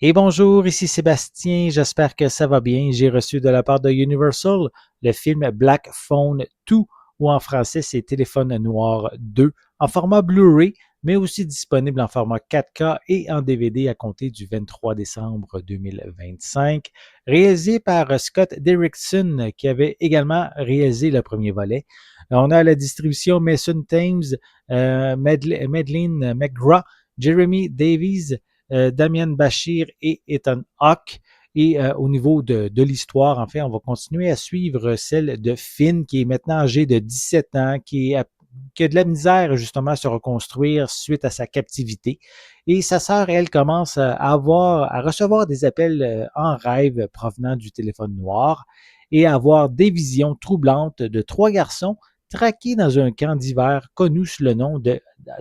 Et bonjour, ici Sébastien, j'espère que ça va bien. J'ai reçu de la part de Universal le film Black Phone 2, ou en français c'est Téléphone Noir 2, en format Blu-ray, mais aussi disponible en format 4K et en DVD à compter du 23 décembre 2025, réalisé par Scott Derrickson, qui avait également réalisé le premier volet. On a à la distribution Mason Thames, Madeleine McGraw, Jeremy Davies, Damian Bashir et Ethan Hawke. Et au niveau de l'histoire, en fait, on va continuer à suivre celle de Finn, qui est maintenant âgé de 17 ans, qui a de la misère justement à se reconstruire suite à sa captivité. Et sa sœur, elle, commence à recevoir des appels en rêve provenant du téléphone noir et à avoir des visions troublantes de trois garçons traqués dans un camp d'hiver connu sous le nom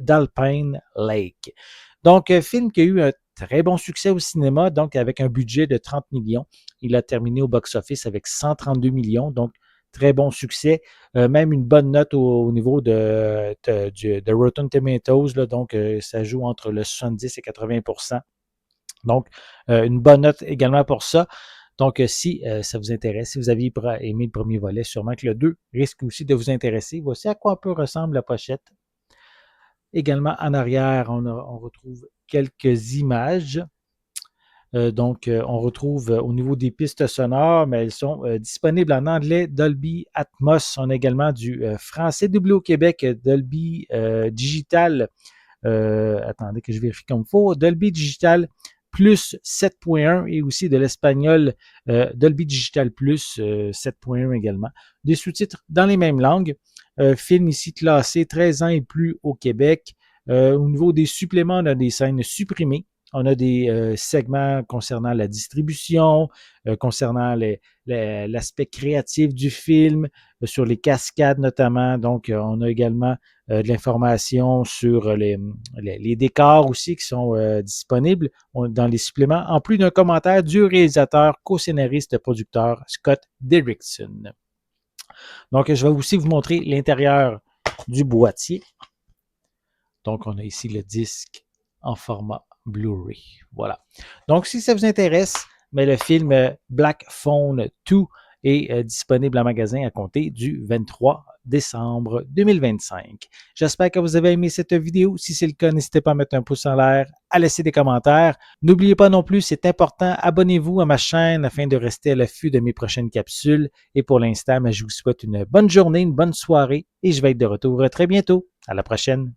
d'Alpine Lake. Donc, film qui a eu un très bon succès au cinéma, donc avec un budget de 30 millions. Il a terminé au box-office avec 132 millions, donc très bon succès. Même une bonne note au niveau de Rotten Tomatoes, là, donc ça joue entre le 70 et 80%. Donc, une bonne note également pour ça. Donc, si ça vous intéresse, si vous aviez aimé le premier volet, sûrement que le 2 risque aussi de vous intéresser. Voici à quoi peut ressemble la pochette. Également, en arrière, on retrouve quelques images. On retrouve au niveau des pistes sonores, mais elles sont disponibles en anglais Dolby Atmos. On a également du français doublé au Québec, Dolby Digital. Attendez que je vérifie comme il faut. Dolby Digital plus 7.1 et aussi de l'espagnol Dolby Digital plus 7.1 également. Des sous-titres dans les mêmes langues. Film ici classé 13 ans et plus au Québec. Au niveau des suppléments, on a des scènes supprimées. On a des segments concernant la distribution, concernant l'aspect créatif du film, sur les cascades notamment. Donc, on a également de l'information sur les décors aussi qui sont disponibles dans les suppléments, en plus d'un commentaire du réalisateur, co-scénariste, producteur Scott Derrickson. Donc, je vais aussi vous montrer l'intérieur du boîtier. Donc, on a ici le disque en format Blu-ray. Voilà. Donc, si ça vous intéresse, mais le film Black Phone 2 est disponible en magasin à compter du 23 décembre 2025. J'espère que vous avez aimé cette vidéo. Si c'est le cas, n'hésitez pas à mettre un pouce en l'air, à laisser des commentaires. N'oubliez pas non plus, c'est important, abonnez-vous à ma chaîne afin de rester à l'affût de mes prochaines capsules. Et pour l'instant, je vous souhaite une bonne journée, une bonne soirée et je vais être de retour très bientôt. À la prochaine.